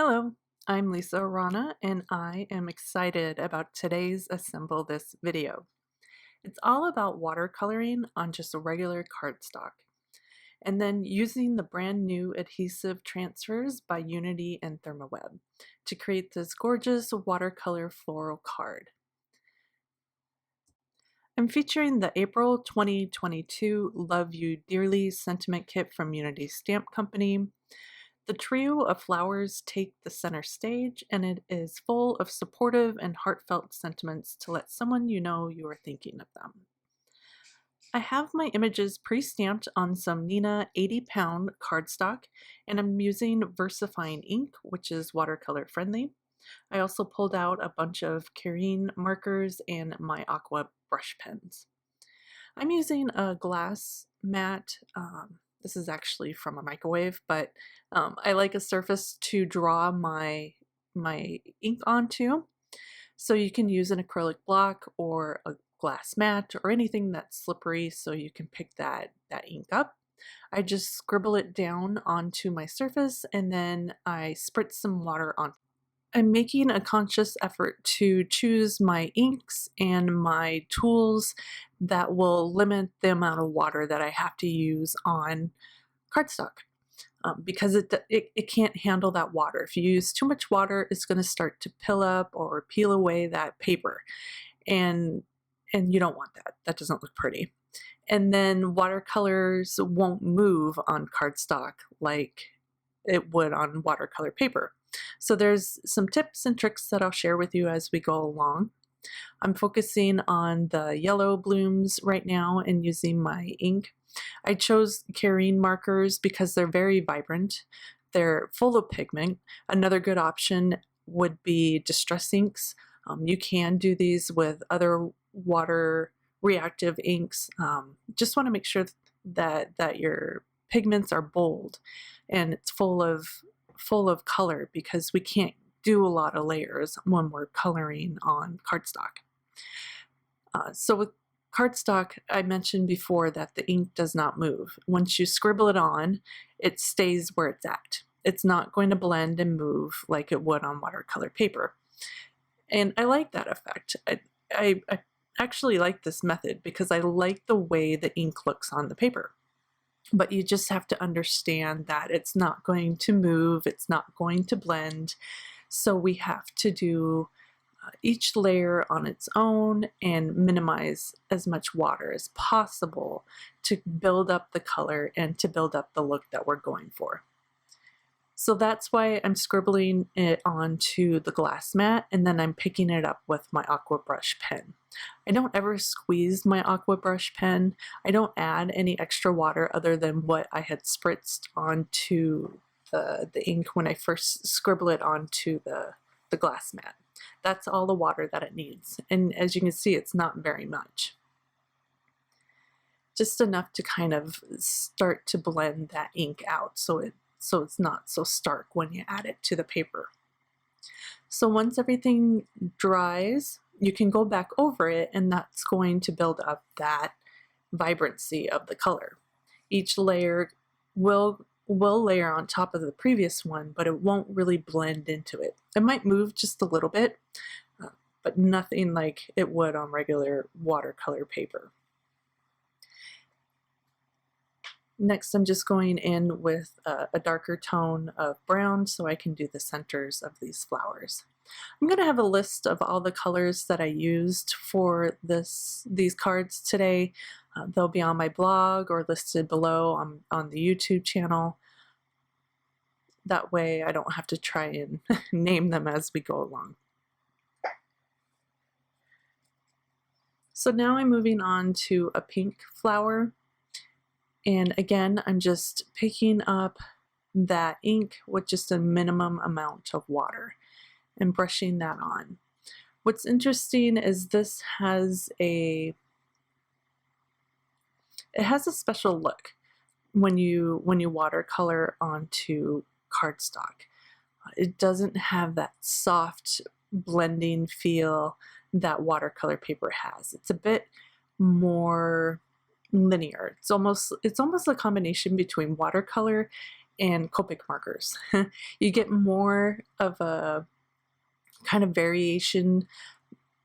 Hello, I'm Lisa Arana and I am excited about today's Assemble This video. It's all about watercoloring on just a regular cardstock and then using the brand new adhesive transfers by Unity and Thermoweb to create this gorgeous watercolor floral card. I'm featuring the April 2022 Love You Dearly sentiment kit from Unity Stamp Company. The trio of flowers take the center stage, and it is full of supportive and heartfelt sentiments to let someone you know you are thinking of them. I have my images pre-stamped on some Neenah 80-pound cardstock, and I'm using VersaFine ink, which is watercolor friendly. I also pulled out a bunch of Carine markers and my aqua brush pens. I'm using a glass mat. This is actually from a microwave, but I like a surface to draw my ink onto. So you can use an acrylic block or a glass mat or anything that's slippery so you can pick that ink up. I just scribble it down onto my surface and then I spritz some water on. I'm making a conscious effort to choose my inks and my tools that will limit the amount of water that I have to use on cardstock because it can't handle that water. If you use too much water, it's going to start to pill up or peel away that paper, and you don't want that. That doesn't look pretty. And then watercolors won't move on cardstock like it would on watercolor paper. So there's some tips and tricks that I'll share with you as we go along. I'm focusing on the yellow blooms right now and using my ink. I chose Carine markers because they're very vibrant. They're full of pigment. Another good option would be distress inks. You can do these with other water reactive inks. Just want to make sure that your pigments are bold and it's full of color, because we can't do a lot of layers when we're coloring on cardstock. So with cardstock, I mentioned before that the ink does not move. Once you scribble it on, it stays where it's at. It's not going to blend and move like it would on watercolor paper. And I like that effect. I actually like this method because I like the way the ink looks on the paper. But you just have to understand that it's not going to move, it's not going to blend. So we have to do each layer on its own and minimize as much water as possible to build up the color and to build up the look that we're going for. So that's why I'm scribbling it onto the glass mat and then I'm picking it up with my aqua brush pen. I don't ever squeeze my aqua brush pen. I don't add any extra water other than what I had spritzed onto the ink when I first scribble it onto the glass mat. That's all the water that it needs. And as you can see, it's not very much. Just enough to kind of start to blend that ink out so it's not so stark when you add it to the paper. So once everything dries, you can go back over it and that's going to build up that vibrancy of the color. Each layer will layer on top of the previous one, but it won't really blend into it. It might move just a little bit, but nothing like it would on regular watercolor paper. Next, I'm just going in with a darker tone of brown so I can do the centers of these flowers. I'm going to have a list of all the colors that I used for these cards today. They'll be on my blog or listed below on the YouTube channel. That way I don't have to try and name them as we go along. So now I'm moving on to a pink flower. And again, I'm just picking up that ink with just a minimum amount of water and brushing that on. What's interesting is this has it has a special look when you watercolor onto cardstock. It doesn't have that soft blending feel that watercolor paper has. It's a bit more linear. It's almost a combination between watercolor and Copic markers. You get more of a kind of variation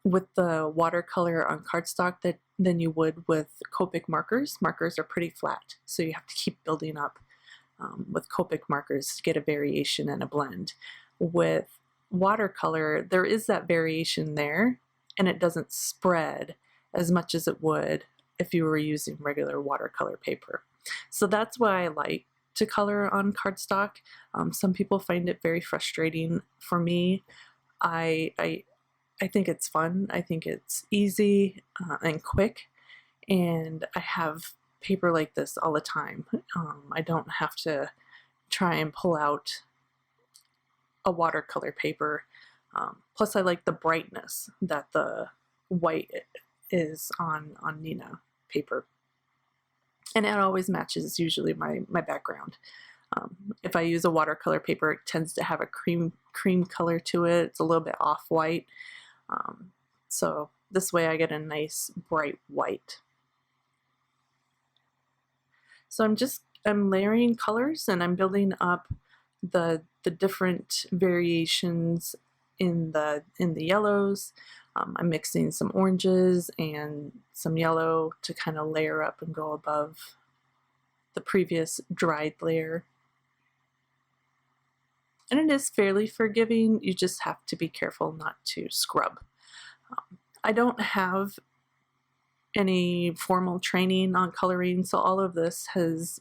with the watercolor on cardstock than you would with Copic markers. Markers are pretty flat, so you have to keep building up with Copic markers to get a variation and a blend. With watercolor, there is that variation there, and it doesn't spread as much as it would if you were using regular watercolor paper. So that's why I like to color on cardstock. Some people find it very frustrating. For me, I think it's fun. I think it's easy and quick, and I have paper like this all the time. I don't have to try and pull out a watercolor paper. Plus I like the brightness that the white is on Nina paper. And it always matches usually my background. If I use a watercolor paper, it tends to have a cream color to it. It's a little bit off-white. So this way I get a nice bright white. So I'm layering colors, and I'm building up the different variations in the yellows. I'm mixing some oranges and some yellow to kind of layer up and go above the previous dried layer. And it is fairly forgiving. You just have to be careful not to scrub. I don't have any formal training on coloring, so all of this has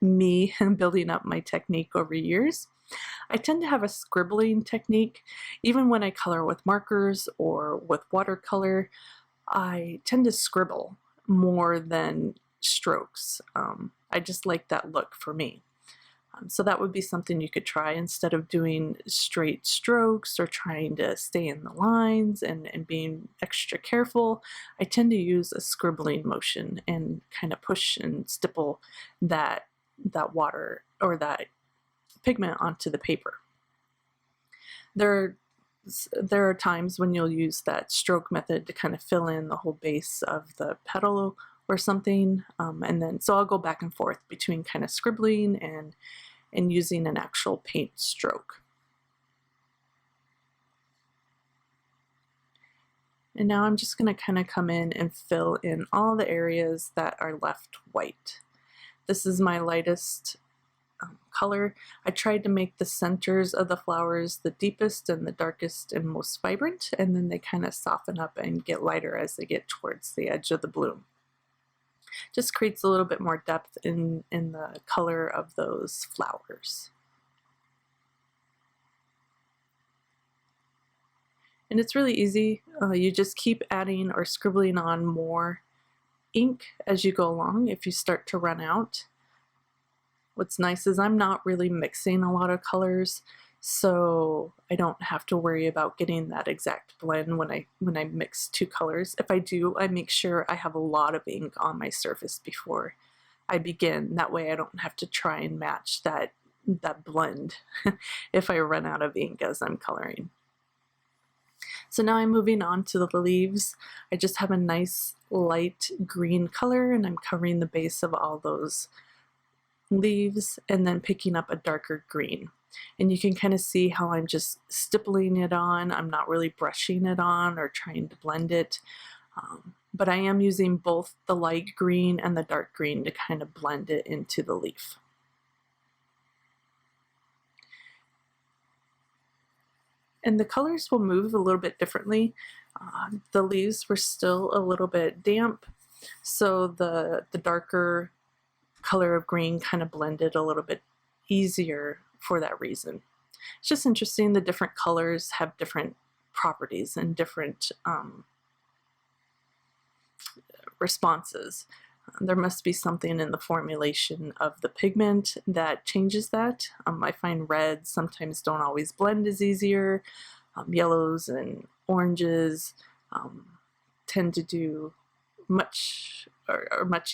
me building up my technique over years. I tend to have a scribbling technique. Even when I color with markers or with watercolor, I tend to scribble more than strokes. I just like that look for me. So that would be something you could try instead of doing straight strokes or trying to stay in the lines and being extra careful. I tend to use a scribbling motion and kind of push and stipple that water or that pigment onto the paper. There are times when you'll use that stroke method to kind of fill in the whole base of the petal or something, and then so I'll go back and forth between kind of scribbling and using an actual paint stroke. And now I'm just going to kind of come in and fill in all the areas that are left white. This is my lightest color. I tried to make the centers of the flowers the deepest and the darkest and most vibrant, and then they kind of soften up and get lighter as they get towards the edge of the bloom. Just creates a little bit more depth in the color of those flowers. And it's really easy. You just keep adding or scribbling on more ink as you go along if you start to run out. What's nice is I'm not really mixing a lot of colors, so I don't have to worry about getting that exact blend when I mix two colors. If I do, I make sure I have a lot of ink on my surface before I begin. That way I don't have to try and match that blend if I run out of ink as I'm coloring. So now I'm moving on to the leaves. I just have a nice light green color, and I'm covering the base of all those leaves and then picking up a darker green. And you can kind of see how I'm just stippling it on. I'm not really brushing it on or trying to blend it, but I am using both the light green and the dark green to kind of blend it into the leaf. And the colors will move a little bit differently. The leaves were still a little bit damp, so the darker color of green kind of blended a little bit easier for that reason. It's just interesting, the different colors have different properties and different responses. There must be something in the formulation of the pigment that changes that. I find reds sometimes don't always blend as easier. Yellows and oranges tend to do much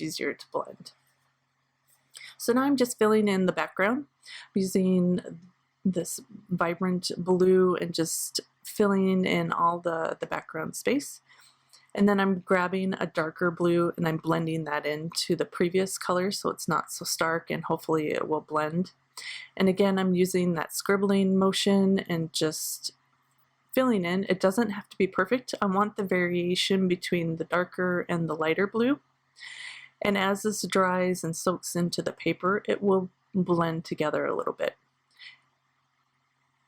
easier to blend. So now I'm just filling in the background. I'm using this vibrant blue and just filling in all the background space. And then I'm grabbing a darker blue and I'm blending that into the previous color so it's not so stark, and hopefully it will blend. And again, I'm using that scribbling motion and just filling in. It doesn't have to be perfect. I want the variation between the darker and the lighter blue. And as this dries and soaks into the paper, it will blend together a little bit.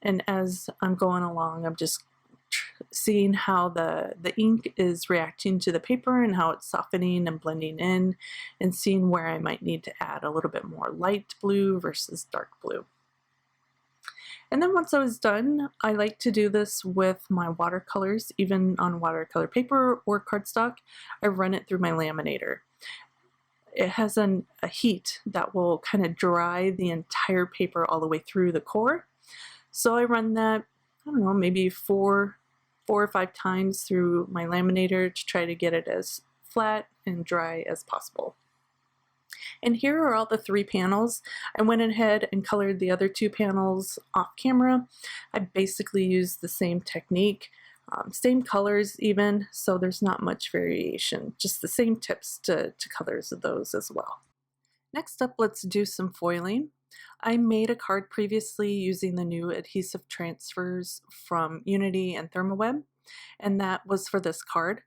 And as I'm going along, I'm just seeing how the ink is reacting to the paper and how it's softening and blending in, and seeing where I might need to add a little bit more light blue versus dark blue. And then once I was done, I like to do this with my watercolors, even on watercolor paper or cardstock. I run it through my laminator. It has a heat that will kind of dry the entire paper all the way through the core. So I run that, I don't know, maybe four or five times through my laminator to try to get it as flat and dry as possible. And here are all the 3 panels. I went ahead and colored the other 2 panels off camera. I basically used the same technique, same colors even, so there's not much variation, just the same tips to colors of those as well. Next up, let's do some foiling. I made a card previously using the new adhesive transfers from Unity and Thermoweb, and that was for this card.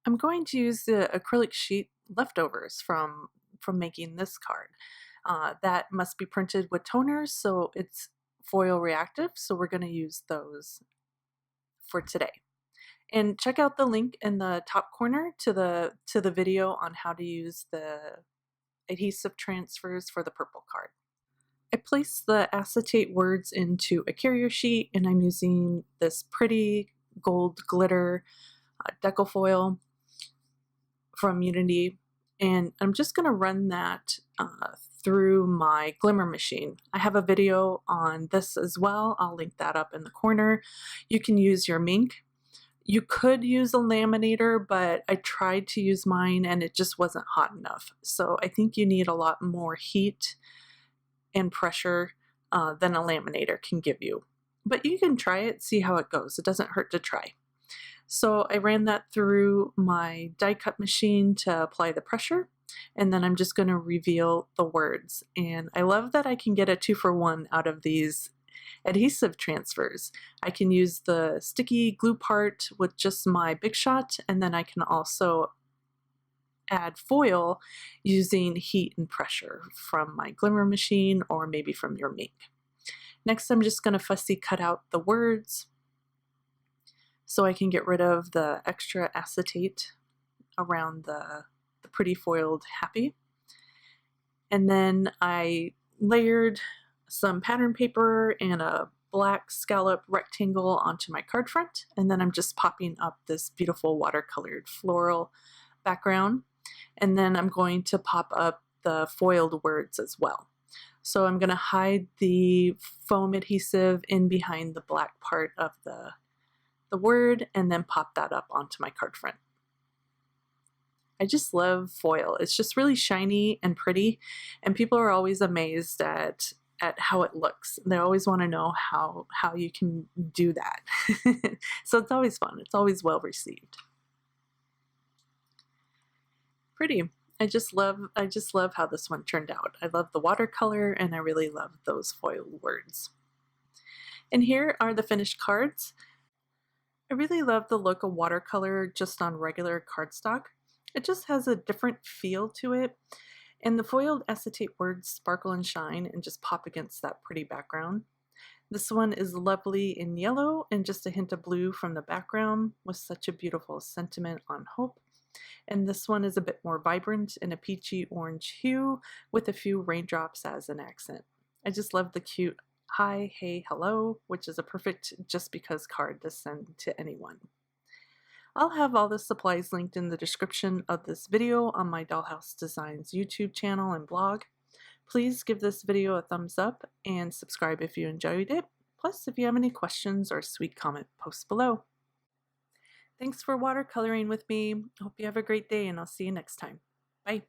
I'm going to use the acrylic sheet leftovers from making this card. That must be printed with toners, so it's foil reactive, so we're going to use those for today. And check out the link in the top corner to the video on how to use the adhesive transfers for the purple card. I placed the acetate words into a carrier sheet, and I'm using this pretty gold glitter decal foil from Unity, and I'm just going to run that through my glimmer machine. I have a video on this as well. I'll link that up in the corner. You can use your Mink. You could use a laminator, but I tried to use mine and it just wasn't hot enough. So I think you need a lot more heat and pressure than a laminator can give you. But you can try it, see how it goes. It doesn't hurt to try. So I ran that through my die cut machine to apply the pressure, and then I'm just going to reveal the words. And I love that I can get a 2-for-1 out of these adhesive transfers. I can use the sticky glue part with just my Big Shot, and then I can also add foil using heat and pressure from my glimmer machine or maybe from your Mink. Next, I'm just going to fussy cut out the words so I can get rid of the extra acetate around the pretty foiled happy. And then I layered some pattern paper and a black scallop rectangle onto my card front, and then I'm just popping up this beautiful watercolored floral background, and then I'm going to pop up the foiled words as well. So I'm going to hide the foam adhesive in behind the black part of the word, and then pop that up onto my card front. I just love foil. It's just really shiny and pretty, and people are always amazed at how it looks. They always want to know how you can do that. So it's always fun. It's always well received. Pretty. I just love how this one turned out. I love the watercolor, and I really love those foil words. And here are the finished cards. I really love the look of watercolor just on regular cardstock. It just has a different feel to it, and the foiled acetate words sparkle and shine and just pop against that pretty background. This one is lovely in yellow and just a hint of blue from the background with such a beautiful sentiment on hope. And this one is a bit more vibrant in a peachy orange hue with a few raindrops as an accent. I just love the cute hi, hey, hello, which is a perfect just because card to send to anyone. I'll have all the supplies linked in the description of this video on my Dollhouse Designs YouTube channel and blog. Please give this video a thumbs up and subscribe if you enjoyed it. Plus, if you have any questions or sweet comment, post below. Thanks for watercoloring with me. Hope you have a great day, and I'll see you next time. Bye.